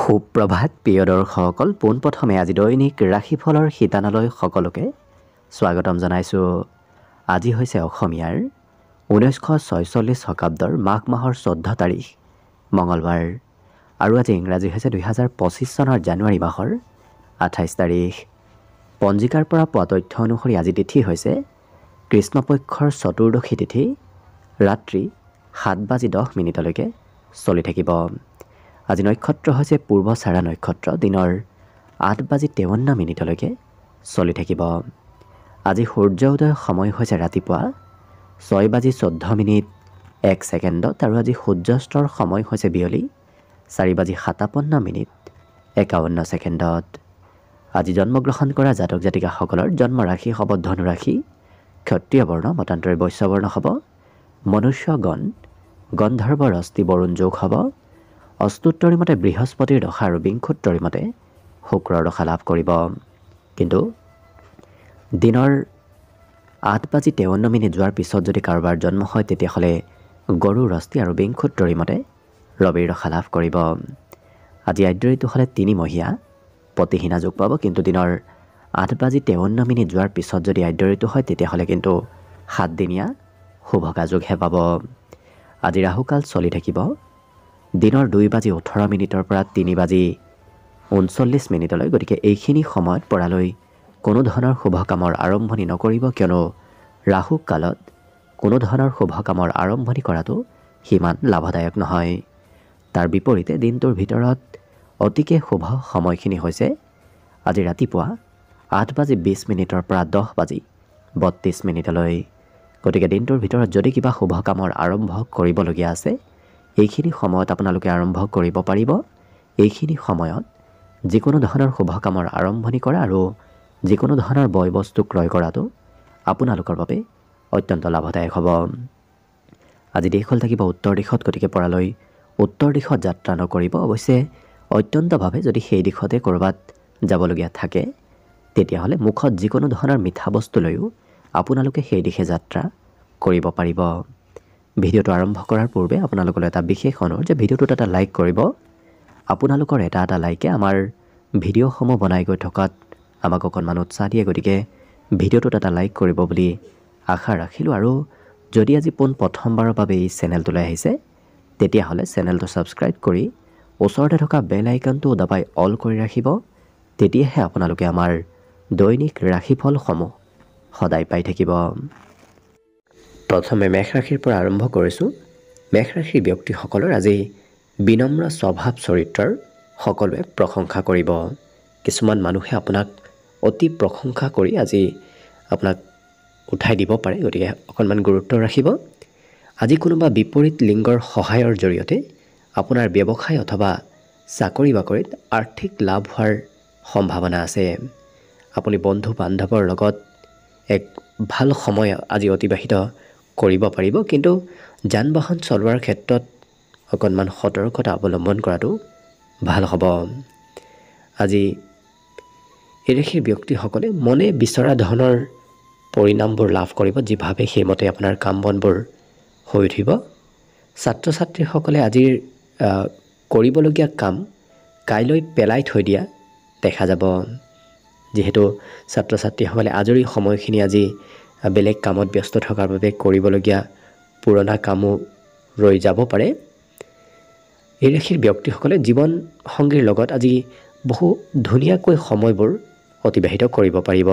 সুপ্ৰভাত প্ৰিয় দৰ্শকসকল, পোনপ্ৰথমে আজি দৈনিক ৰাশিফলৰ শিতানলৈ সকলোকে স্বাগতম জনাইছোঁ। আজি হৈছে অসমীয়াৰ 1946 শকাব্দৰ মাঘ মাহৰ 14 তাৰিখ মঙলবাৰ আৰু আজি ইংৰাজী হৈছে 2025 চনৰ জানুৱাৰী মাহৰ 28 তাৰিখ। পঞ্জিকাৰ পৰা পোৱা তথ্য অনুসৰি আজি তিথি হৈছে কৃষ্ণপক্ষৰ চতুৰ্দশী তিথি, ৰাত্ৰি 7:10 চলি থাকিব। আজি নক্ষত্ৰ হৈছে পূৰ্বচাৰা নক্ষত্ৰ, দিনৰ 8:53 চলি থাকিব। আজি সূৰ্য উদয়ৰ সময় হৈছে ৰাতিপুৱা 6:14 আৰু আজি সূৰ্যাস্তৰ সময় হৈছে বিয়লি 4:57 আজি জন্মগ্ৰহণ কৰা জাতক জাতিকাসকলৰ জন্ম ৰাশি হ'ব ধনু ৰাশি, ক্ষত্ৰিয় বৰ্ণ, মতান্তৰে বৈশ্য বৰ্ণ হ'ব, মনুষ্য গণ, গন্ধৰ্ব ৰস্তি বৰুণ যোগ হ'ব, অস্তুত্তৰী মতে বৃহস্পতিৰ দশা আৰু বিংশোত্তৰী মতে শুক্ৰৰ দশা লাভ কৰিব। কিন্তু দিনৰ 8:53 যোৱাৰ পিছত যদি কাৰোবাৰ জন্ম হয় তেতিয়াহ'লে গৰু ৰস্তি আৰু বিংশোত্তৰী মতে ৰবিৰ দশা লাভ কৰিব। আজি আদ্যঋতু হ'লে 3 মহীয়া পতিহীনা যোগ পাব, কিন্তু দিনৰ 8:53 যোৱাৰ পিছত যদি আদ্যঋতু হয় তেতিয়াহ'লে কিন্তু 7 দিনীয়া শুভকা যোগহে পাব। আজি ৰাহুকাল চলি থাকিব দিনৰ 2:18 পৰা 3:39। গতিকে এইখিনি সময়ত পৰালৈ কোনো ধৰণৰ শুভ কামৰ আৰম্ভণি নকৰিব, কিয়নো ৰাহু কালত কোনো ধৰণৰ শুভ কামৰ আৰম্ভণি কৰাটো সিমান লাভদায়ক নহয়। তাৰ বিপৰীতে দিনটোৰ ভিতৰত অতিকে শুভ সময়খিনি হৈছে আজি ৰাতিপুৱা 8:20 পৰা 10:32। গতিকে দিনটোৰ ভিতৰত যদি কিবা শুভ কামৰ আৰম্ভ কৰিবলগীয়া আছে এইখিনি সময়ত আপোনালোকে আৰম্ভ কৰিব পাৰিব। এইখিনি সময়ত যিকোনো ধৰণৰ শুভ কামৰ আৰম্ভণি কৰা আৰু যিকোনো ধৰণৰ বয় বস্তু ক্ৰয় কৰাটো আপোনালোকৰ বাবে অত্যন্ত লাভদায়ক হ'ব। আজি দিশ হ'ল থাকিব উত্তৰ দিশত, গতিকে পৰালৈ উত্তৰ দিশত যাত্ৰা নকৰিব। অৱশ্যে অত্যন্তভাৱে যদি সেই দিশতে ক'ৰবাত যাবলগীয়া থাকে তেতিয়াহ'লে মুখত যিকোনো ধৰণৰ মিঠা বস্তু লৈও আপোনালোকে সেই দিশে যাত্ৰা কৰিব পাৰিব। ভিডিঅ'টো আৰম্ভ কৰাৰ পূৰ্বে আপোনালোকলৈ এটা বিশেষ অনুৰোধ যে ভিডিঅ'টোত এটা লাইক কৰিব। আপোনালোকৰ এটা লাইকে আমাৰ ভিডিঅ'সমূহ বনাই গৈ থকাত আমাক অকণমান উৎসাহ দিয়ে, গতিকে ভিডিঅ'টোত এটা লাইক কৰিব বুলি আশা ৰাখিলোঁ। আৰু যদি আজি প্ৰথমবাৰৰ বাবে এই চেনেলটোলৈ আহিছে তেতিয়াহ'লে চেনেলটো ছাবস্ক্ৰাইব কৰি ওচৰতে থকা বেল আইকনটো দবাই অল কৰি ৰাখিব। তেতিয়াহে আপোনালোকে আমাৰ দৈনিক ৰাশিফলসমূহ সদায় পাই থাকিব। প্ৰথমে মেষ ৰাশিৰ পৰা আৰম্ভ কৰিছোঁ। মেষ ৰাশিৰ ব্যক্তিসকলৰ আজি বিনম্ৰ স্বভাৱ চৰিত্ৰৰ সকলোৱে প্ৰশংসা কৰিব। কিছুমান মানুহে আপোনাক অতি প্ৰশংসা কৰি আজি আপোনাক উঠাই দিব পাৰে, গতিকে অকণমান গুৰুত্ব ৰাখিব। আজি কোনোবা বিপৰীত লিংগৰ সহায়ৰ জৰিয়তে আপোনাৰ ব্যৱসায় অথবা চাকৰি বাকৰিত আৰ্থিক লাভ হোৱাৰ সম্ভাৱনা আছে। আপুনি বন্ধু বান্ধৱৰ লগত এক ভাল সময় আজি অতিবাহিত কৰিব পাৰিব, কিন্তু যান বাহন চলোৱাৰ ক্ষেত্ৰত অকণমান সতৰ্কতা অৱলম্বন কৰাটো ভাল হ'ব। আজি এই ৰাশিৰ ব্যক্তিসকলে মনে বিচৰা ধৰণৰ পৰিণামবোৰ লাভ কৰিব, যিভাৱে সেইমতে আপোনাৰ কাম বনবোৰ হৈ উঠিব। ছাত্ৰ ছাত্ৰীসকলে আজিৰ কৰিবলগীয়া কাম কাইলৈ পেলাই থৈ দিয়া দেখা যাব। যিহেতু ছাত্ৰ ছাত্ৰীসকলে আজৰি সময়খিনি আজি বেলেগ কামত ব্যস্ত থকাৰ বাবে কৰিবলগীয়া পুৰণা কামো ৰৈ যাব পাৰে। এই ৰাশিৰ ব্যক্তিসকলে জীৱন সংগীৰ লগত আজি বহু ধুনীয়াকৈ সময়বোৰ অতিবাহিত কৰিব পাৰিব।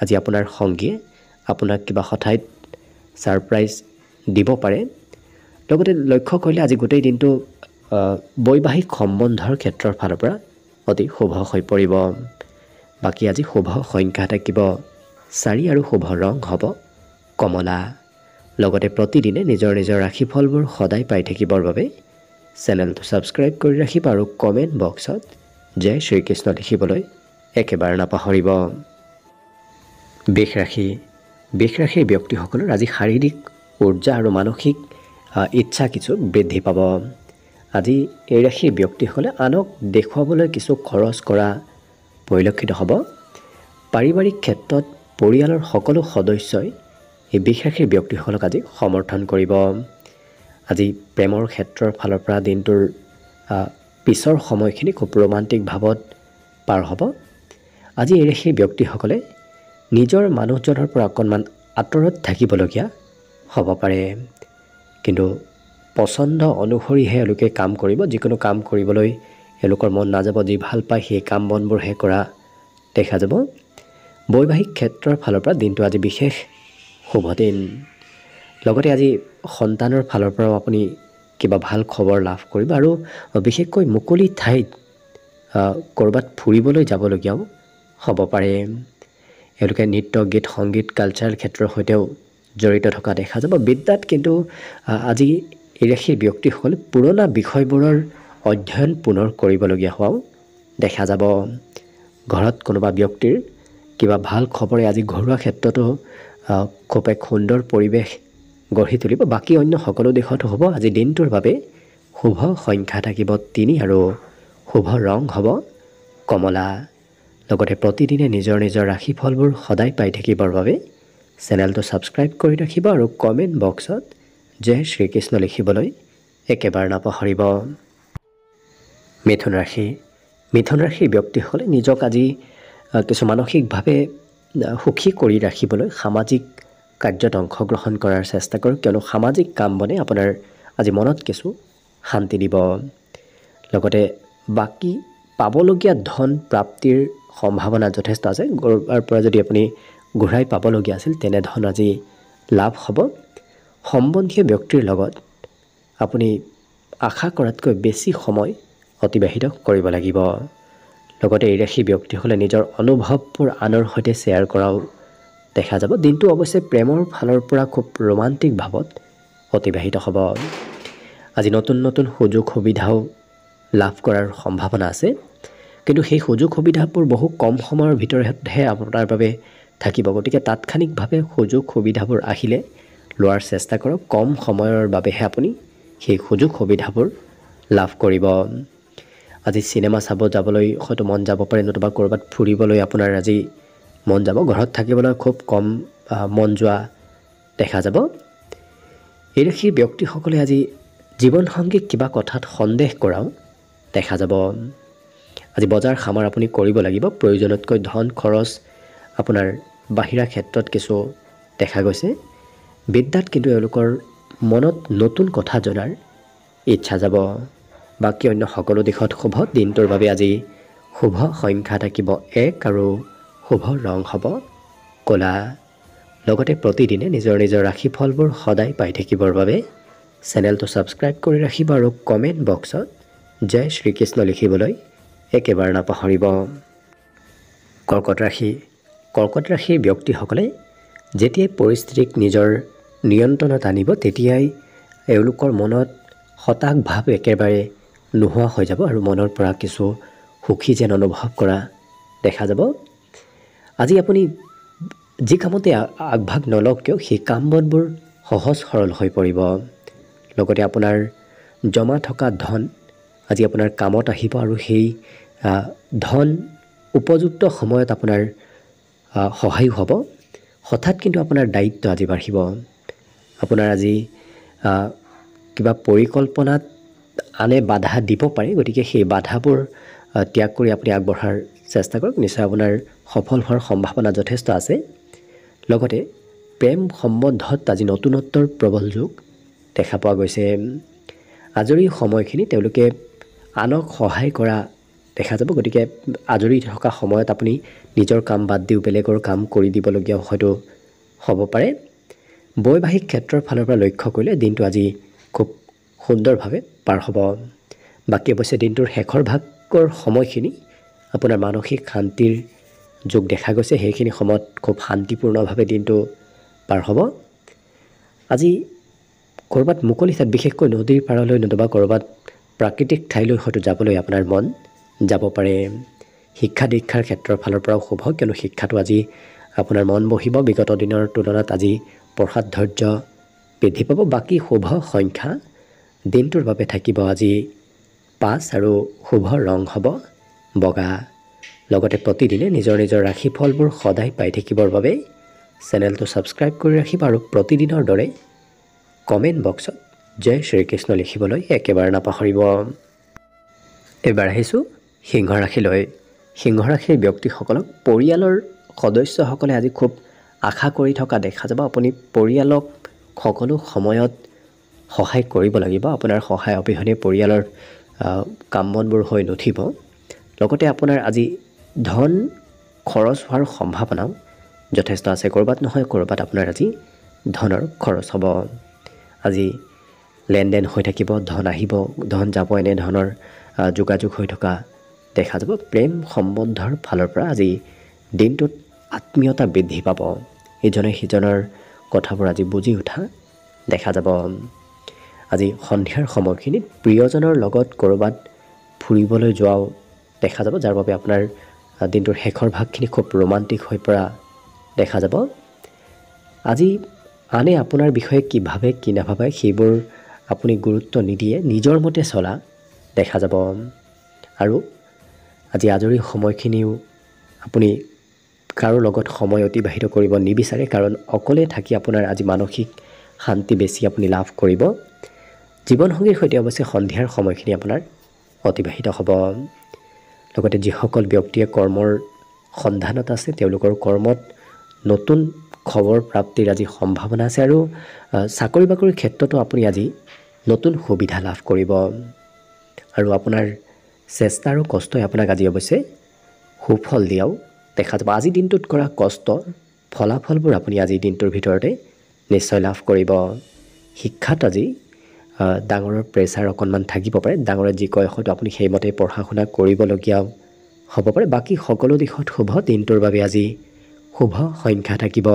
আজি আপোনাৰ সংগীয়ে আপোনাক কিবা হঠাৎ ছাৰপ্ৰাইজ দিব পাৰে। লগতে লক্ষ্য কৰিলে আজি গোটেই দিনটো বৈবাহিক সম্বন্ধৰ ক্ষেত্ৰৰ ফালৰ পৰা অতি শুভ হৈ পৰিব। বাকী আজি শুভ সংখ্যা থাকিব 4 আৰু শুভ ৰং হ'ব কমলা। লগতে প্ৰতিদিনে নিজৰ নিজৰ ৰাশিফলবোৰ সদায় পাই থাকিবৰ বাবে চেনেলটো ছাবস্ক্ৰাইব কৰি ৰাখিব আৰু কমেণ্ট বক্সত জয় শ্ৰীকৃষ্ণ লিখিবলৈ একেবাৰে নাপাহৰিব। বৃষ ৰাশিৰ ব্যক্তিসকলৰ আজি শাৰীৰিক উৰ্জা আৰু মানসিক ইচ্ছা কিছু বৃদ্ধি পাব। আজি এই ৰাশিৰ ব্যক্তিসকলে আনক দেখুৱাবলৈ কিছু খৰচ কৰা পৰিলক্ষিত হ'ব। পাৰিবাৰিক ক্ষেত্ৰত পৰিয়ালৰ সকলো সদস্যই এই বৃষ ৰাশিৰ ব্যক্তিসকলক আজি সমৰ্থন কৰিব। আজি প্ৰেমৰ ক্ষেত্ৰৰ ফালৰ পৰা দিনটোৰ পিছৰ সময়খিনি খুব ৰোমান্টিক ভাৱত পাৰ হ'ব। আজি এই ৰাশিৰ ব্যক্তিসকলে নিজৰ মানুহজনৰ পৰা অকণমান আঁতৰত থাকিবলগীয়া হ'ব পাৰে, কিন্তু পচন্দ অনুসৰিহে এওঁলোকে কাম কৰিব। যিকোনো কাম কৰিবলৈ এওঁলোকৰ মন নাযাব, যি ভাল পায় সেই কাম বনবোৰহে কৰা দেখা যাব। বৈবাহিক ক্ষেত্ৰৰ ফালৰ পৰা দিনটো আজি বিশেষ শুভ দিন। লগতে আজি সন্তানৰ ফালৰ পৰাও আপুনি কিবা ভাল খবৰ লাভ কৰিব আৰু বিশেষকৈ মুকলি ঠাইত ক'ৰবাত ফুৰিবলৈ যাবলগীয়াও হ'ব পাৰে। এওঁলোকে নৃত্য, গীত, সংগীত, কালচাৰেল ক্ষেত্ৰৰ সৈতেও জড়িত থকা দেখা যাব। বিদ্যাত কিন্তু আজি এই ৰাশিৰ ব্যক্তিসকলে পুৰণা বিষয়বোৰৰ অধ্যয়ন পুনৰ কৰিবলগীয়া হোৱাও দেখা যাব। ঘৰত কোনোবা ব্যক্তিৰ কিবা ভাল খবৰে আজি ঘৰুৱা ক্ষেত্ৰতো খুব এক সুন্দৰ পৰিৱেশ গঢ়ি তুলিব। বাকী অন্য সকলো দিশতো হ'ব। আজি দিনটোৰ বাবে শুভ সংখ্যা থাকিব 3 আৰু শুভ ৰং হ'ব কমলা। লগতে প্ৰতিদিনে নিজৰ নিজৰ ৰাশিফলবোৰ সদায় পাই থাকিবৰ বাবে চেনেলটো ছাবস্ক্ৰাইব কৰি ৰাখিব আৰু কমেণ্ট বক্সত জয় শ্ৰীকৃষ্ণ লিখিবলৈ একেবাৰে নাপাহৰিব। মিথুন ৰাশি। মিথুন ৰাশিৰ ব্যক্তিসকলে নিজক আজি কিছু মানসিকভাৱে সুখী কৰি ৰাখিবলৈ সামাজিক কাৰ্যত অংশগ্ৰহণ কৰাৰ চেষ্টা কৰক, কিয়নো সামাজিক কাম বনে আপোনাৰ আজি মনত কিছু শান্তি দিব। লগতে বাকী পাবলগীয়া ধন প্ৰাপ্তিৰ সম্ভাৱনা যথেষ্ট আছে। ক'ৰবাৰ পৰা যদি আপুনি ঘূৰাই পাবলগীয়া আছিল তেনে ধন আজি লাভ হ'ব। সম্বন্ধীয় ব্যক্তিৰ লগত আপুনি আশা কৰাতকৈ বেছি সময় অতিবাহিত কৰিব লাগিব। লগতে এই ৰাশি ব্যক্তিসকলে নিজৰ অনুভৱবোৰ আনৰ সৈতে শ্বেয়াৰ কৰাও দেখা যাব। দিনটো অৱশ্যে প্ৰেমৰ ফালৰ পৰা খুব ৰোমান্টিক ভাৱত অতিবাহিত হ'ব। আজি নতুন নতুন সুযোগ সুবিধাও লাভ কৰাৰ সম্ভাৱনা আছে, কিন্তু সেই সুযোগ সুবিধাবোৰ বহু কম সময়ৰ ভিতৰতহে আপোনাৰ বাবে থাকিব। গতিকে তাৎক্ষণিকভাৱে সুযোগ সুবিধাবোৰ আহিলে লোৱাৰ চেষ্টা কৰক। কম সময়ৰ বাবেহে আপুনি সেই সুযোগ সুবিধাবোৰ লাভ কৰিব। আজি চিনেমা চাব যাবলৈ হয়তো মন যাব পাৰে, নতুবা ক'ৰবাত ফুৰিবলৈ আপোনাৰ আজি মন যাব। ঘৰত থাকিবলৈ খুব কম মন যোৱা দেখা যাব। এই ৰাশিৰ ব্যক্তিসকলে আজি জীৱনসংগীক কিবা কথাত সন্দেহ কৰাও দেখা যাব। আজি বজাৰ সমাৰ আপুনি কৰিব লাগিব। প্ৰয়োজনতকৈ ধন খৰচ আপোনাৰ বাহিৰা ক্ষেত্ৰত কিছু দেখা গৈছে। বিদ্যাত কিন্তু এওঁলোকৰ মনত নতুন কথা জনাৰ ইচ্ছা যাব। বাকী অন্য সকলো দিশত শুভ। দিনটোৰ বাবে আজি শুভ সংখ্যা থাকিব 1 আৰু শুভ ৰং হ'ব ক'লা। লগতে প্ৰতিদিনে নিজৰ নিজৰ ৰাশিফলবোৰ সদায় পাই থাকিবৰ বাবে চেনেলটো ছাবস্ক্ৰাইব কৰি ৰাখিব আৰু কমেণ্ট বক্সত জয় শ্ৰীকৃষ্ণ লিখিবলৈ একেবাৰে নাপাহৰিব। কৰ্কট ৰাশি। কৰ্কট ৰাশিৰ ব্যক্তিসকলে যেতিয়াই পৰিস্থিতিক নিজৰ নিয়ন্ত্ৰণত আনিব তেতিয়াই এওঁলোকৰ মনত হতাশ ভাৱ একেবাৰে নোহোৱা হৈ যাব আৰু মনৰ পৰা কিছু সুখী যেন অনুভৱ কৰা দেখা যাব। আজি আপুনি যি কামতে আগভাগ নলওক কিয় সেই কাম বনবোৰ সহজ সৰল হৈ পৰিব। লগতে আপোনাৰ জমা থকা ধন আজি আপোনাৰ কামত আহিব আৰু সেই ধন উপযুক্ত সময়ত আপোনাৰ সহায় হ'ব। হঠাৎ কিন্তু আপোনাৰ দায়িত্ব আজি বাঢ়িব। আপোনাৰ আজি কিবা পৰিকল্পনাত আনে বাধা দিব পাৰে, গতিকে সেই বাধাবোৰ ত্যাগ কৰি আপুনি আগবঢ়াৰ চেষ্টা কৰক। নিশ্চয় আপোনাৰ সফল হোৱাৰ সম্ভাৱনা যথেষ্ট আছে। লগতে প্ৰেম সম্বন্ধত আজি নতুনত্বৰ প্ৰবল যোগ দেখা পোৱা গৈছে। আজৰি সময়খিনি তেওঁলোকে আনক সহায় কৰা দেখা যাব। গতিকে আজৰি থকা সময়ত আপুনি নিজৰ কাম বাদ দিও বেলেগৰ কাম কৰি দিবলগীয়া হয়তো হ'ব পাৰে। বৈবাহিক ক্ষেত্ৰৰ ফালৰ পৰা লক্ষ্য কৰিলে দিনটো আজি খুব সুন্দৰভাৱে পাৰ হ'ব। বাকী অৱশ্যে দিনটোৰ শেষৰ ভাগৰ সময়খিনি আপোনাৰ মানসিক শান্তিৰ যোগ দেখা গৈছে। সেইখিনি সময়ত খুব শান্তিপূৰ্ণভাৱে দিনটো পাৰ হ'ব। আজি ক'ৰবাত মুকলি ঠাইত বিশেষকৈ নদীৰ পাৰলৈ নতুবা ক'ৰবাত প্ৰাকৃতিক ঠাইলৈ হয়তো যাবলৈ আপোনাৰ মন যাব পাৰে। শিক্ষা দীক্ষাৰ ক্ষেত্ৰৰ ফালৰ পৰাও শুভ, কিয়নো শিক্ষাটো আজি আপোনাৰ মন বহিব। বিগত দিনৰ তুলনাত আজি পঢ়াত ধৈৰ্য বৃদ্ধি পাব। বাকী শুভ সংখ্যা দিনটোৰ বাবে থাকিব আজি 5 আৰু শুভ ৰং হ'ব বগা। লগতে প্ৰতিদিনে নিজৰ নিজৰ ৰাশিফলবোৰ সদায় পাই থাকিবৰ বাবে চেনেলটো ছাবস্ক্ৰাইব কৰি ৰাখিব আৰু প্ৰতিদিনৰ দৰে কমেণ্ট বক্সত জয় শ্ৰীকৃষ্ণ লিখিবলৈ একেবাৰে নাপাহৰিব। এবাৰ আহিছোঁ সিংহ ৰাশিলৈ। সিংহ ৰাশিৰ ব্যক্তিসকলক পৰিয়ালৰ সদস্যসকলে আজি খুব আশা কৰি থকা দেখা যাব। আপুনি পৰিয়ালক সকলো সময়ত সহায় কৰিব লাগিব। আপোনাৰ সহায় অবিহনে পৰিয়ালৰ কাম বনবোৰ হৈ নুঠিব। লগতে আপোনাৰ আজি ধন খৰচ হোৱাৰ সম্ভাৱনাও যথেষ্ট আছে। ক'ৰবাত নহয় ক'ৰবাত আপোনাৰ আজি ধনৰ খৰচ হ'ব। আজি লেনদেন হৈ থাকিব, ধন আহিব, ধন যাব, এনে ধৰণৰ যোগাযোগ হৈ থকা দেখা যাব। প্ৰেম সম্বন্ধৰ ফালৰ পৰা আজি দিনটোত আত্মীয়তা বৃদ্ধি পাব। ইজনে সিজনৰ কথাবোৰ আজি বুজি উঠা দেখা যাব। আজি সন্ধিয়াৰ সময়খিনিত প্ৰিয়জনৰ লগত ক'ৰবাত ফুৰিবলৈ যোৱাও দেখা যাব, যাৰ বাবে আপোনাৰ দিনটোৰ শেষৰ ভাগখিনি খুব ৰোমান্টিক হৈ পৰা দেখা যাব। আজি আনে আপোনাৰ বিষয়ে কি ভাবে কি নাভাবে সেইবোৰ আপুনি গুৰুত্ব নিদিয়ে, নিজৰ মতে চলা দেখা যাব। আৰু আজি আজৰি সময়খিনিও আপুনি কাৰো লগত সময় অতিবাহিত কৰিব নিবিচাৰে, কাৰণ অকলে থাকি আপোনাৰ আজি মানসিক শান্তি বেছি আপুনি লাভ কৰিব। জীৱনসংগীৰ সৈতে অৱশ্যে সন্ধিয়াৰ সময়খিনি আপোনাৰ অতিবাহিত হ'ব। লগতে যিসকল ব্যক্তিয়ে কৰ্মৰ সন্ধানত আছে তেওঁলোকৰ কৰ্মত নতুন খবৰ প্ৰাপ্তিৰ আজি সম্ভাৱনা আছে। আৰু চাকৰি বাকৰিৰ ক্ষেত্ৰতো আপুনি আজি নতুন সুবিধা লাভ কৰিব। আৰু আপোনাৰ চেষ্টা আৰু কষ্টই আপোনাক আজি অৱশ্যে সুফল দিয়াও দেখা যাব। আজিৰ দিনটোত কৰা কষ্ট ফলাফলবোৰ আপুনি আজিৰ দিনটোৰ ভিতৰতে নিশ্চয় লাভ কৰিব। শিক্ষাত আজি ডাঙৰৰ প্ৰেছাৰ অকণমান থাকিব পাৰে। ডাঙৰে যি কয় হয়তো আপুনি সেইমতে পঢ়া শুনা কৰিবলগীয়াও হ'ব পাৰে। বাকী সকলো দিশত শুভ। দিনটোৰ বাবে আজি শুভ সংখ্যা থাকিব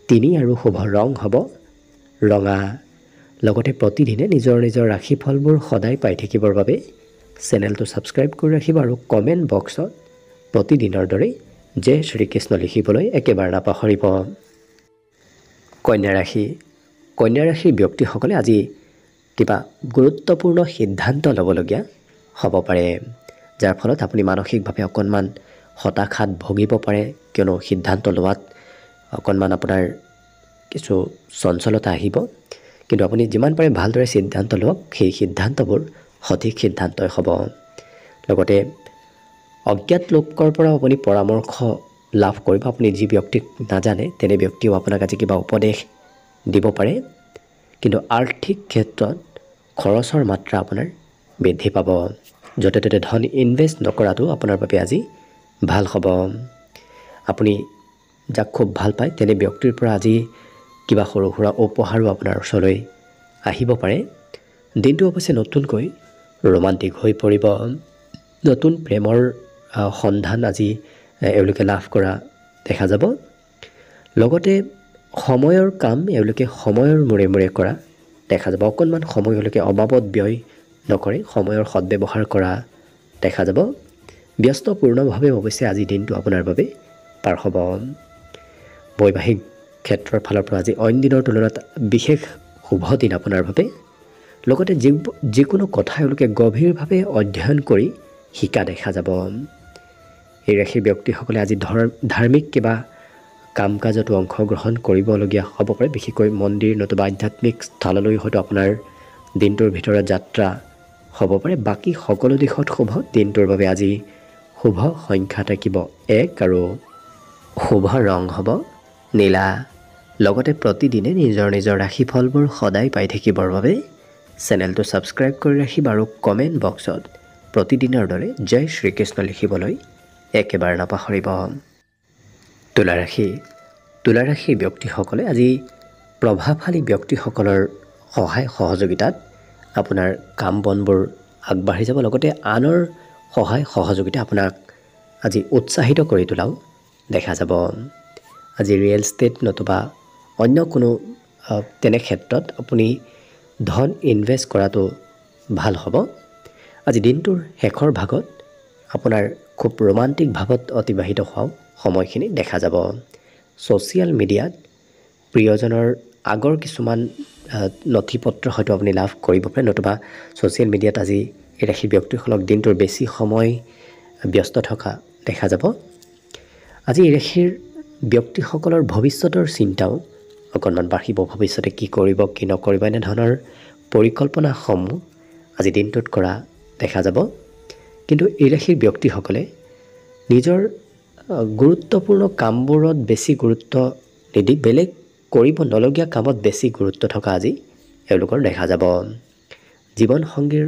3 আৰু শুভ ৰং হ'ব ৰঙা। লগতে প্ৰতিদিনে নিজৰ নিজৰ ৰাশিফলবোৰ সদায় পাই থাকিবৰ বাবে চেনেলটো ছাবস্ক্ৰাইব কৰি ৰাখিব আৰু কমেণ্ট বক্সত প্ৰতিদিনৰ দৰে জয় শ্ৰীকৃষ্ণ লিখিবলৈ একেবাৰে নাপাহৰিব। কন্যা ৰাশি। কন্যা ৰাশিৰ ব্যক্তিসকলে আজি কিবা গুৰুত্বপূৰ্ণ সিদ্ধান্ত ল'বলগীয়া হ'ব পাৰে, যাৰ ফলত আপুনি মানসিকভাৱে অকণমান হতাশাত ভুগিব পাৰে, কিয়নো সিদ্ধান্ত লোৱাত অকণমান আপোনাৰ কিছু চঞ্চলতা আহিব। কিন্তু আপুনি যিমান পাৰে ভালদৰে সিদ্ধান্ত লওক, সেই সিদ্ধান্তবোৰ সঠিক সিদ্ধান্তই হ'ব। লগতে অজ্ঞাত লোকৰ পৰাও আপুনি পৰামৰ্শ লাভ কৰিব। আপুনি যি ব্যক্তিক নাজানে তেনে ব্যক্তিও আপোনাক আজি কিবা উপদেশ দিব পাৰে। কিন্তু আৰ্থিক ক্ষেত্ৰত খৰচৰ মাত্ৰা আপোনাৰ বৃদ্ধি পাব। য'তে ত'তে ধন ইনভেষ্ট নকৰাটো আপোনাৰ বাবে আজি ভাল হ'ব। আপুনি যাক খুব ভাল পায় তেনে ব্যক্তিৰ পৰা আজি কিবা সৰু সুৰা উপহাৰো আপোনাৰ ওচৰলৈ আহিব পাৰে। দিনটো অৱশ্যে নতুনকৈ ৰোমান্টিক হৈ পৰিব। নতুন প্ৰেমৰ সন্ধান আজি এওঁলোকে লাভ কৰা দেখা যাব। লগতে সময়ৰ কাম এওঁলোকে সময়ৰ মূৰে মূৰে কৰা দেখা যাব। অকণমান সময় এওঁলোকে অবাবত ব্যয় নকৰে, সময়ৰ সদ্ব্যৱহাৰ কৰা দেখা যাব। ব্যস্তপূৰ্ণভাৱে অৱশ্যে আজিৰ দিনটো আপোনাৰ বাবে পাৰ হ'ব। বৈবাহিক ক্ষেত্ৰৰ ফালৰ পৰা আজি অইন দিনৰ তুলনাত বিশেষ শুভ দিন আপোনাৰ বাবে। লগতে যিকোনো কথা এওঁলোকে গভীৰভাৱে অধ্যয়ন কৰি শিকা দেখা যাব। এই ৰাশিৰ ব্যক্তিসকলে আজি ধাৰ্মিক কিবা কাম কাজতো অংশগ্ৰহণ কৰিবলগীয়া হ'ব পাৰে। বিশেষকৈ মন্দিৰ নতুবা আধ্যাত্মিক স্থললৈ হয়তো আপোনাৰ দিনটোৰ ভিতৰত যাত্ৰা হ'ব পাৰে। বাকী সকলো দিশত শুভ। দিনটোৰ বাবে আজি শুভ সংখ্যা থাকিব 1 আৰু শুভ ৰং হ'ব নীলা। লগতে প্ৰতিদিনে নিজৰ নিজৰ ৰাশিফলবোৰ সদায় পাই থাকিবৰ বাবে চেনেলটো ছাবস্ক্ৰাইব কৰি ৰাখিব আৰু কমেণ্ট বক্সত প্ৰতিদিনৰ দৰে জয় শ্ৰীকৃষ্ণ লিখিবলৈ একেবাৰে নাপাহৰিব। তুলা ৰাশি। তুলা ৰাশিৰ ব্যক্তিসকলে আজি প্ৰভাৱশালী ব্যক্তিসকলৰ সহায় সহযোগিতাত আপোনাৰ কাম বনবোৰ আগবাঢ়ি যাব। লগতে আনৰ সহায় সহযোগিতা আপোনাক আজি উৎসাহিত কৰি তোলাও দেখা যাব। আজি ৰিয়েল ষ্টেট নতুবা অন্য কোনো তেনে ক্ষেত্ৰত আপুনি ধন ইনভেষ্ট কৰাটো ভাল হ'ব। আজি দিনটোৰ শেষৰ ভাগত আপোনাৰ খুব ৰোমান্টিক ভাৱত অতিবাহিত হোৱা সময়খিনি দেখা যাব। ছ'চিয়েল মিডিয়াত প্ৰিয়জনৰ আগৰ কিছুমান নথি পত্ৰ হয়তো আপুনি লাভ কৰিব পাৰে, নতুবা ছ'চিয়েল মিডিয়াত আজি এই ৰাশিৰ ব্যক্তিসকলক দিনটোৰ বেছি সময় ব্যস্ত থকা দেখা যাব। আজি এই ৰাশিৰ ব্যক্তিসকলৰ ভৱিষ্যতৰ চিন্তাও অকণমান বাঢ়িব। ভৱিষ্যতে কি কৰিব কি নকৰিব এনেধৰণৰ পৰিকল্পনাসমূহ আজি দিনটোত কৰা দেখা যাব। কিন্তু এই ৰাশিৰ ব্যক্তিসকলে নিজৰ গুৰুত্বপূৰ্ণ কামবোৰত বেছি গুৰুত্ব নিদি বেলেগ কৰিব নলগীয়া কামত বেছি গুৰুত্ব থকা আজি এওঁলোকৰ দেখা যাব। জীৱনসংগীৰ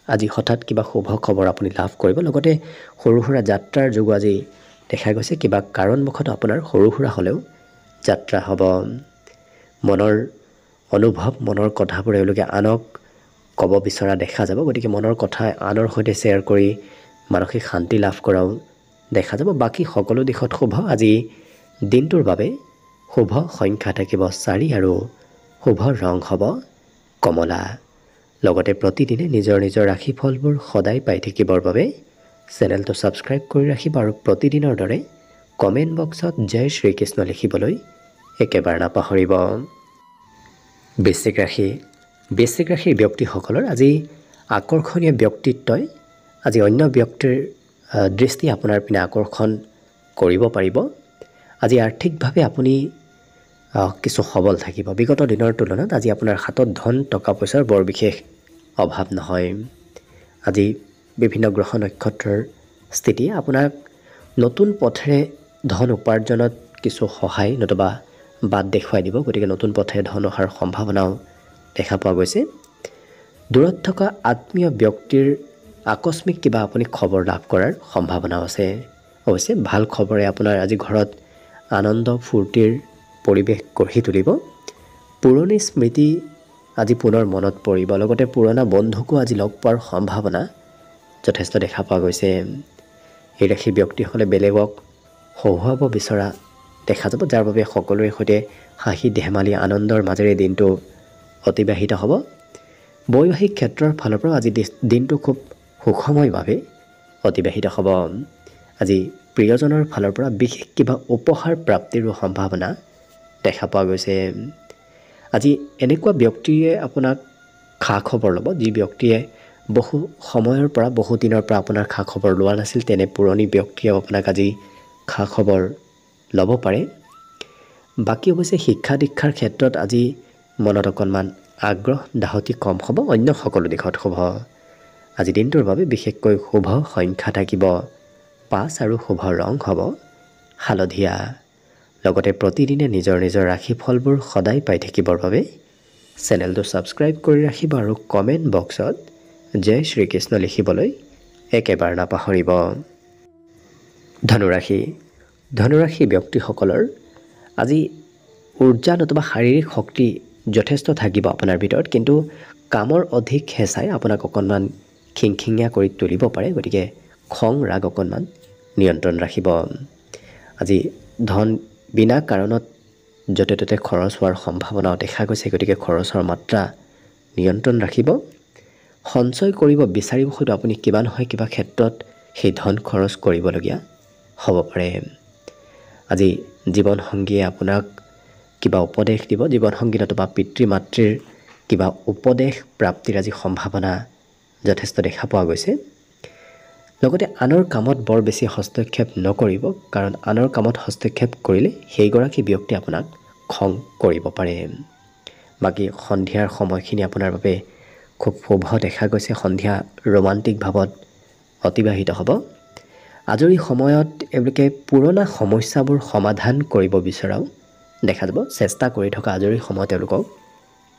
আজি হঠাৎ কিবা শুভ খবৰ আপুনি লাভ কৰিব। লগতে সৰু সুৰা যাত্ৰাৰ যোগো আজি দেখা গৈছে। কিবা কাৰণবশত আপোনাৰ সৰু সুৰা হ'লেও যাত্ৰা হ'ব। মনৰ অনুভৱ, মনৰ কথাবোৰ এওঁলোকে আনক ক'ব বিচৰা দেখা যাব। গতিকে মনৰ কথা আনৰ সৈতে শ্বেয়াৰ কৰি মানসিক শান্তি লাভ কৰাও দেখা যাব। বাকী সকলো দিশত শুভ। আজি দিনটোৰ বাবে শুভ সংখ্যা থাকিব 4 আৰু শুভ ৰং হ'ব কমলা। লগতে প্ৰতিদিনে নিজৰ নিজৰ ৰাশিফলবোৰ সদায় পাই থাকিবৰ বাবে চেনেলটো ছাবস্ক্ৰাইব কৰি ৰাখিব আৰু প্ৰতিদিনৰ দৰে কমেণ্ট বক্সত জয় শ্ৰীকৃষ্ণ লিখিবলৈ একেবাৰে নাপাহৰিব। বৃশ্চিক ৰাশি। বৃশ্চিক ৰাশিৰ ব্যক্তিসকলৰ আজি আকৰ্ষণীয় ব্যক্তিত্বই আজি অন্য ব্যক্তিৰ দৃষ্টি আপোনাৰ পিনে আকৰ্ষণ কৰিব পাৰিব। আজি আৰ্থিকভাৱে আপুনি কিছু সবল থাকিব। বিগত দিনৰ তুলনাত আজি আপোনাৰ হাতত ধন টকা পইচাৰ বৰ বিশেষ অভাৱ নহয়। আজি বিভিন্ন গ্ৰহ নক্ষত্ৰৰ স্থিতিয়ে আপোনাক নতুন পথেৰে ধন উপাৰ্জনত কিছু সহায় নতুবা বাট দেখুৱাই দিব। গতিকে নতুন পথেৰে ধন অহাৰ সম্ভাৱনাও দেখা পোৱা গৈছে। দূৰত থকা আত্মীয় ব্যক্তিৰ আকস্মিক কিবা আপুনি খবৰ লাভ কৰাৰ সম্ভাৱনাও আছে। অৱশ্যে ভাল খবৰে আপোনাৰ আজি ঘৰত আনন্দ ফূৰ্তিৰ পৰিৱেশ গঢ়ি তুলিব। পুৰণি স্মৃতি আজি পুনৰ মনত পৰিব। লগতে পুৰণা বন্ধুকো আজি লগ পোৱাৰ সম্ভাৱনা যথেষ্ট দেখা পোৱা গৈছে। এই ৰাশিৰ ব্যক্তিসকলে বেলেগক হহুৱাব বিচৰা দেখা যাব, যাৰ বাবে সকলোৰে সৈতে হাঁহি ধেমালি আনন্দৰ মাজেৰে দিনটো অতিবাহিত হ'ব। বৈবাহিক ক্ষেত্ৰৰ ফালৰ পৰা আজি দিনটো খুব সুখময়ভাৱে অতিবাহিত হ'ব। আজি প্ৰিয়জনৰ ফালৰ পৰা বিশেষ কিবা উপহাৰ প্ৰাপ্তিৰো সম্ভাৱনা দেখা পোৱা গৈছে। আজি এনেকুৱা ব্যক্তিয়ে আপোনাক খা খবৰ ল'ব, যি ব্যক্তিয়ে বহু সময়ৰ পৰা বহু দিনৰ পৰা আপোনাৰ খা খবৰ লোৱা নাছিল, তেনে পুৰণি ব্যক্তিয়ে আপোনাক আজি খা খবৰ ল'ব পাৰে। বাকী অৱশ্যে শিক্ষা দীক্ষাৰ ক্ষেত্ৰত আজি মনত অকণমান আগ্ৰহ দাহতি কম হ'ব। অন্য সকলো দিশত শুভ। আজি দিনটোৰ বাবে বিশেষকৈ শুভ সংখ্যা থাকিব 5 আৰু শুভ ৰং হ'ব হালধীয়া। লগতে প্ৰতিদিনে নিজৰ নিজৰ ৰাশিফলবোৰ সদায় পাই থাকিবৰ বাবে চেনেলটো ছাবস্ক্ৰাইব কৰি ৰাখিব আৰু কমেণ্ট বক্সত জয় শ্ৰীকৃষ্ণ লিখিবলৈ একেবাৰে নাপাহৰিব। ধনুৰাশি। ধনুৰাশি ব্যক্তিসকলৰ আজি ঊৰ্জা নতুবা শাৰীৰিক শক্তি যথেষ্ট থাকিব আপোনাৰ ভিতৰত, কিন্তু কামৰ অধিক হেঁচাই আপোনাক অকণমান খিংখিঙীয়া কৰি তুলিব পাৰে। গতিকে খং ৰাগ অকণমান নিয়ন্ত্ৰণ ৰাখিব। আজি ধন বিনা কাৰণত য'তে ত'তে খৰচ হোৱাৰ সম্ভাৱনাও দেখা গৈছে। গতিকে খৰচৰ মাত্ৰা নিয়ন্ত্ৰণ ৰাখিব। সঞ্চয় কৰিব বিচাৰিব, হয়তো আপুনি কিবা নহয় কিবা ক্ষেত্ৰত সেই ধন খৰচ কৰিবলগীয়া হ'ব পাৰে। আজি জীৱনসংগীয়ে আপোনাক কিবা উপদেশ দিব। জীৱনসংগী নতুবা পিতৃ মাতৃৰ কিবা উপদেশ প্ৰাপ্তিৰ আজি সম্ভাৱনা যথেষ্ট দেখা পোৱা গৈছে। লগতে আনৰ কামত বৰ বেছি হস্তক্ষেপ নকৰিব, কাৰণ আনৰ কামত হস্তক্ষেপ কৰিলে সেইগৰাকী ব্যক্তি আপোনাক খং কৰিব পাৰে। বাকী সন্ধিয়াৰ সময়খিনি আপোনাৰ বাবে খুব শুভ দেখা গৈছে। সন্ধিয়া ৰোমান্টিক ভাৱত অতিবাহিত হ'ব। আজৰি সময়ত এওঁলোকে পুৰণা সমস্যাবোৰ সমাধান কৰিব বিচৰাও দেখা যাব। চেষ্টা কৰি থকা আজৰি সময়ত তেওঁলোকক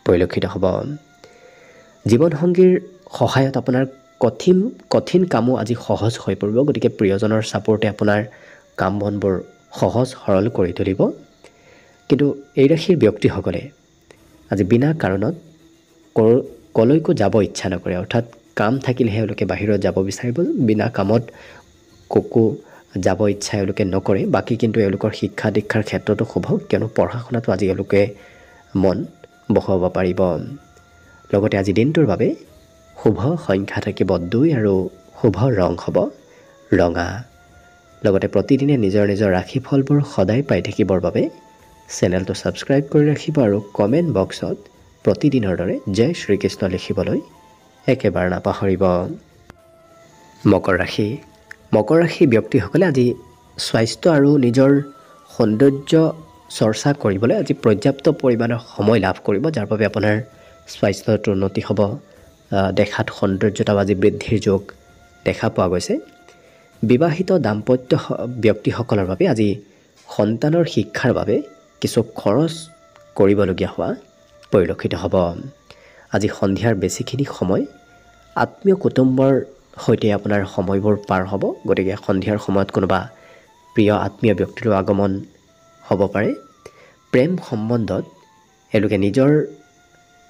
পৰিলক্ষিত হ'ব। জীৱনসংগীৰ সহায়ত আপোনাৰ কঠিন কামো আজি সহজ হৈ পৰিব। গতিকে প্ৰিয়জনৰ ছাপোৰ্টে আপোনাৰ কাম বনবোৰ সহজ সৰল কৰি তুলিব। কিন্তু এই ৰাশিৰ ব্যক্তিসকলে আজি বিনা কাৰণত কলৈকো যাব ইচ্ছা নকৰে, অৰ্থাৎ কাম থাকিলেহে এওঁলোকে বাহিৰত যাব বিচাৰিব। বিনা কামত ক'কো যাব ইচ্ছা এওঁলোকে নকৰে। বাকী কিন্তু এওঁলোকৰ শিক্ষা দীক্ষাৰ ক্ষেত্ৰতো শুভ, কিয়নো পঢ়া শুনাতো আজি এওঁলোকে মন বহাব পাৰিব। লগতে আজি দিনটোৰ বাবে শুভ সংখ্যা থাকিব 2 আৰু শুভ ৰং হ'ব ৰঙা। লগতে প্ৰতিদিনে নিজৰ নিজৰ ৰাশিফলবোৰ সদায় পাই থাকিবৰ বাবে চেনেলটো ছাবস্ক্ৰাইব কৰি ৰাখিব আৰু কমেণ্ট বক্সত প্ৰতিদিনৰ দৰে জয় শ্ৰীকৃষ্ণ লিখিবলৈ একেবাৰে নাপাহৰিব। মকৰ ৰাশি। মকৰ ৰাশি ব্যক্তিসকলে আজি স্বাস্থ্য আৰু নিজৰ সৌন্দৰ্য চৰ্চা কৰিবলৈ আজি পৰ্যাপ্ত পৰিমাণৰ সময় লাভ কৰিব, যাৰ বাবে আপোনাৰ স্বাস্থ্যৰ উন্নতি হ'ব। দেখাত সৌন্দৰ্যতাও আজি বৃদ্ধিৰ যোগ দেখা পোৱা গৈছে বিবাহিত দাম্পত্য ব্যক্তিসকলৰ বাবে আজি সন্তানৰ শিক্ষাৰ বাবে কিছু খৰচ কৰিবলগীয়া হোৱা পৰিলক্ষিত হ'ব। আজি সন্ধিয়াৰ বেছিখিনি সময় আত্মীয় কুটুম্বৰ সৈতে আপোনাৰ সময়বোৰ পাৰ হ'ব। গতিকে সন্ধিয়াৰ সময়ত কোনোবা প্ৰিয় আত্মীয় ব্যক্তিৰো আগমন হ'ব পাৰে। প্ৰেম সম্বন্ধত এওঁলোকে নিজৰ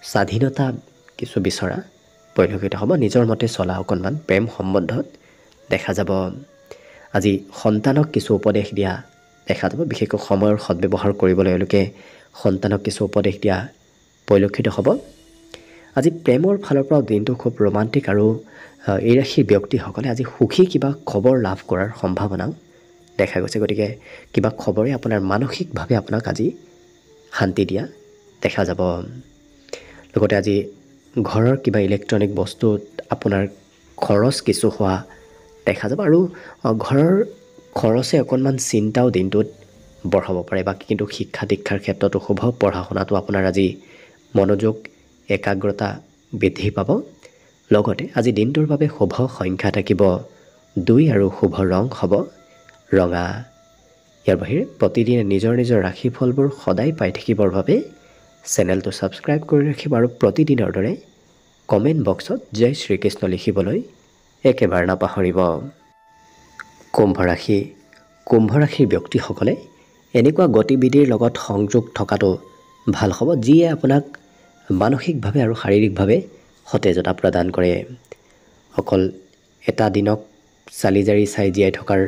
স্বাধীনতা কিছু বিচৰা পৰিলক্ষিত হ'ব। নিজৰ মতে চলা অকণমান প্ৰেম সম্বন্ধত দেখা যাব। আজি সন্তানক কিছু উপদেশ দিয়া দেখা যাব। বিশেষকৈ সময়ৰ সদ্ব্যৱহাৰ কৰিবলৈ এওঁলোকে সন্তানক কিছু উপদেশ দিয়া পৰিলক্ষিত হ'ব। আজি প্ৰেমৰ ফালৰ পৰাও দিনটো খুব ৰোমান্টিক আৰু এই ৰাশিৰ ব্যক্তিসকলে আজি সুখী কিবা খবৰ লাভ কৰাৰ সম্ভাৱনাও দেখা গৈছে। গতিকে কিবা খবৰে আপোনাৰ মানসিকভাৱে আপোনাক আজি শান্তি দিয়া দেখা যাব। লগতে আজি ঘৰৰ কিবা ইলেক্ট্ৰনিক বস্তুত আপোনাৰ খৰচ কিছু হোৱা দেখা যাব আৰু ঘৰৰ খৰচে অকণমান চিন্তাও দিনটোত বঢ়াব পাৰে। বাকী কিন্তু শিক্ষা দীক্ষাৰ ক্ষেত্ৰতো শুভ, পঢ়া শুনাটো আপোনাৰ আজি মনোযোগ একাগ্ৰতা বৃদ্ধি পাব। লগতে আজি দিনটোৰ বাবে শুভ সংখ্যা থাকিব 2 আৰু শুভ ৰং হ'ব ৰঙা। ইয়াৰ বাহিৰে প্ৰতিদিনে নিজৰ নিজৰ ৰাশিফলবোৰ সদায় পাই থাকিবৰ বাবে চেনেলটো ছাবস্ক্ৰাইব কৰি ৰাখিব আৰু প্ৰতিদিনৰ দৰে কমেণ্ট বক্সত জয় শ্ৰীকৃষ্ণ লিখিবলৈ একেবাৰে নাপাহৰিব। কুম্ভ ৰাশিৰ ব্যক্তিসকলে এনেকুৱা গতিবিধিৰ লগত সংযোগ থকাটো ভাল হ'ব যিয়ে আপোনাক মানসিকভাৱে আৰু শাৰীৰিকভাৱে সতেজতা প্ৰদান কৰে। অকল এটা দিনক চালি জাৰি চাই জীয়াই থকাৰ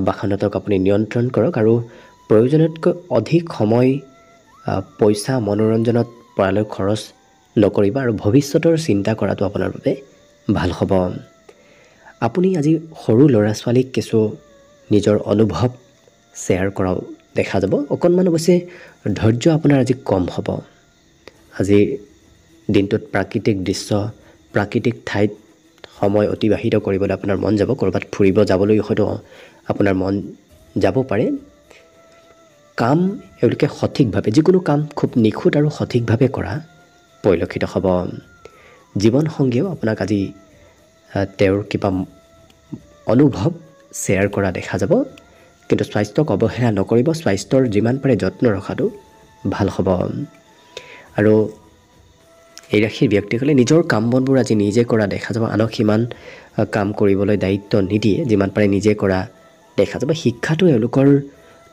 বাসনাটোক আপুনি নিয়ন্ত্ৰণ কৰক আৰু প্ৰয়োজনতকৈ অধিক সময় পইচা মনোৰঞ্জনত পৰালৈ খৰচ নকৰিব আৰু ভৱিষ্যতৰ চিন্তা কৰাটো আপোনাৰ বাবে ভাল হ'ব। আপুনি আজি সৰু ল'ৰা ছোৱালীক কিছু নিজৰ অনুভৱ শ্বেয়াৰ কৰাও দেখা যাব। অকণমান অৱশ্যে ধৈৰ্য আপোনাৰ আজি কম হ'ব। আজিৰ দিনটোত প্ৰাকৃতিক দৃশ্য প্ৰাকৃতিক ঠাইত সময় অতিবাহিত কৰিবলৈ আপোনাৰ মন যাব। ক'ৰবাত ফুৰিব যাবলৈ হয়তো আপোনাৰ মন যাব পাৰে। কাম এওঁলোকে সঠিকভাৱে যিকোনো কাম খুব নিখুঁত আৰু সঠিকভাৱে কৰা পৰিলক্ষিত হ'ব। জীৱনসংগীয়েও আপোনাক আজি তেওঁৰ কিবা অনুভৱ শ্বেয়াৰ কৰা দেখা যাব। কিন্তু স্বাস্থ্যক অৱহেলা নকৰিব। স্বাস্থ্যৰ যিমান পাৰে যত্ন ৰখাটো ভাল হ'ব। আৰু এই ৰাশিৰ ব্যক্তিসকলে নিজৰ কাম বনবোৰ আজি নিজে কৰা দেখা যাব। আনক সিমান কাম কৰিবলৈ দায়িত্ব নিদিয়ে, যিমান পাৰে নিজে কৰা দেখা যাব। শিক্ষাটো এওঁলোকৰ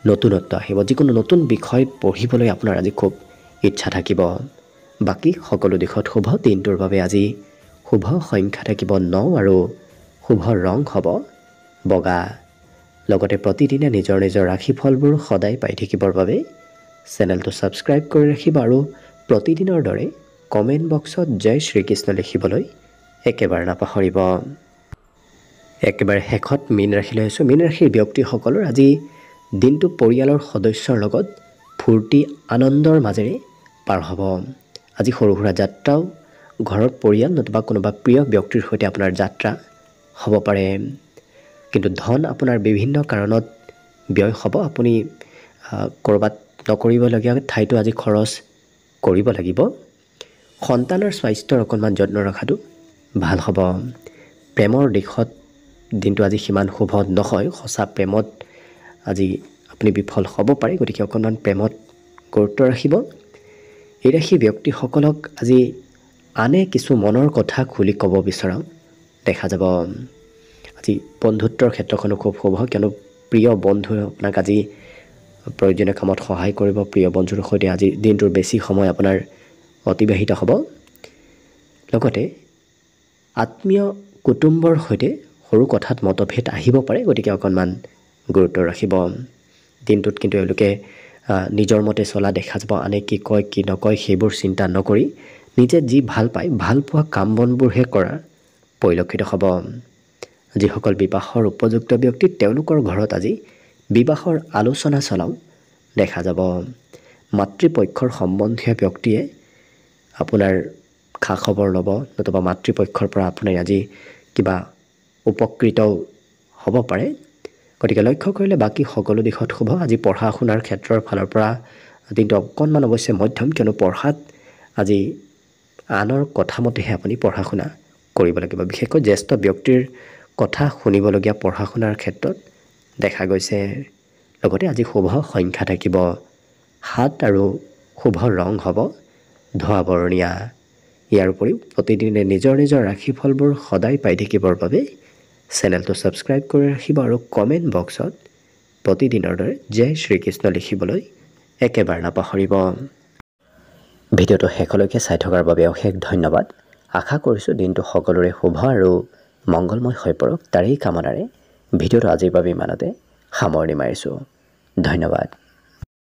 নতুনত্ব আহিব। যিকোনো নতুন বিষয় পঢ়িবলৈ আপোনাৰ আজি খুব ইচ্ছা থাকিব। বাকী সকলো দিশত শুভ। দিনটোৰ বাবে আজি শুভ সংখ্যা থাকিব 9 আৰু শুভ ৰং হ'ব বগা। লগতে প্ৰতিদিনে নিজৰ নিজৰ ৰাশিফলবোৰ সদায় পাই থাকিবৰ বাবে চেনেলটো ছাবস্ক্ৰাইব কৰি ৰাখিব আৰু প্ৰতিদিনৰ দৰে কমেণ্ট বক্সত জয় শ্ৰীকৃষ্ণ লিখিবলৈ একেবাৰে নাপাহৰিব। একেবাৰে শেষত মীন ৰাশিলৈ আহিছোঁ। মীন ৰাশিৰ ব্যক্তিসকলৰ আজি দিনটো পৰিয়ালৰ সদস্যৰ লগত ফূৰ্তি আনন্দৰ মাজেৰে পাৰ হ'ব। আজি সৰু সুৰা যাত্ৰাও ঘৰত পৰিয়াল নতুবা কোনোবা প্ৰিয় ব্যক্তিৰ সৈতে আপোনাৰ যাত্ৰা হ'ব পাৰে। কিন্তু ধন আপোনাৰ বিভিন্ন কাৰণত ব্যয় হ'ব। আপুনি ক'ৰবাত নকৰিবলগীয়া ঠাইতো আজি খৰচ কৰিব লাগিব। সন্তানৰ স্বাস্থ্যৰ অকণমান যত্ন ৰখাটো ভাল হ'ব। প্ৰেমৰ দিশত দিনটো আজি সিমান শুভ নহয়। সঁচা প্ৰেমত আজি আপুনি বিফল হ'ব পাৰে। গতিকে অকণমান প্ৰেমত গুৰুত্ব ৰাখিব। এই ৰাশি ব্যক্তিসকলক আজি আনে কিছু মনৰ কথা খুলি ক'ব বিচৰাও দেখা যাব। আজি বন্ধুত্বৰ ক্ষেত্ৰখনো খুব শুভ, কিয়নো প্ৰিয় বন্ধুৱে আপোনাক আজি প্ৰয়োজনীয় কামত সহায় কৰিব। প্ৰিয় বন্ধুৰ সৈতে আজি দিনটোৰ বেছি সময় আপোনাৰ অতিবাহিত হ'ব। লগতে আত্মীয় কুটুম্বৰ সৈতে সৰু কথাত মতভেদ আহিব পাৰে। গতিকে অকণমান গুৰুত্ব ৰাখিব। দিনটোত কিন্তু এওঁলোকে নিজৰ মতে চলা দেখা যাব। আনে কি কয় কি নকয় সেইবোৰ চিন্তা নকৰি নিজে যি ভাল পায় ভাল পোৱা কাম বনবোৰহে কৰাৰ পৰিলক্ষিত হ'ব। যিসকল বিবাহৰ উপযুক্ত ব্যক্তি তেওঁলোকৰ ঘৰত আজি বিবাহৰ আলোচনা চলাও দেখা যাব। মাতৃপক্ষৰ সম্বন্ধীয় ব্যক্তিয়ে আপোনাৰ খা খবৰ ল'ব, নতুবা মাতৃপক্ষৰ পৰা আপোনাৰ আজি কিবা উপকৃতও হ'ব পাৰে। গতিকে লক্ষ্য কৰিলে বাকী সকলো দিশত শুভ। আজি পঢ়া শুনাৰ ক্ষেত্ৰৰ ফালৰ পৰা দিনটো অকণমান অৱশ্যে মধ্যম, কিয়নো পঢ়াত আজি আনৰ কথা মতেহে আপুনি পঢ়া শুনা কৰিব লাগিব। বিশেষকৈ জ্যেষ্ঠ ব্যক্তিৰ কথা শুনিবলগীয়া পঢ়া শুনাৰ ক্ষেত্ৰত দেখা গৈছে। লগতে আজি শুভ সংখ্যা থাকিব 7 আৰু শুভ ৰং হ'ব ধোঁৱা বৰণীয়া। ইয়াৰ উপৰিও প্ৰতিদিনে নিজৰ নিজৰ ৰাশিফলবোৰ সদায় পাই থাকিবৰ বাবে চেনেলটো ছাবস্ক্ৰাইব কৰি ৰাখিব আৰু কমেণ্ট বক্সত প্ৰতিদিনৰ দৰে জয় শ্ৰীকৃষ্ণ লিখিবলৈ একেবাৰে নাপাহৰিব। ভিডিঅ'টো শেষলৈকে চাই থকাৰ বাবে অশেষ ধন্যবাদ। আশা কৰিছোঁ দিনটো সকলোৰে শুভ আৰু মংগলময় হৈ পৰক, তাৰেই কামনাৰে ভিডিঅ'টো আজিৰ বাবে ইমানতে সামৰণি মাৰিছোঁ। ধন্যবাদ।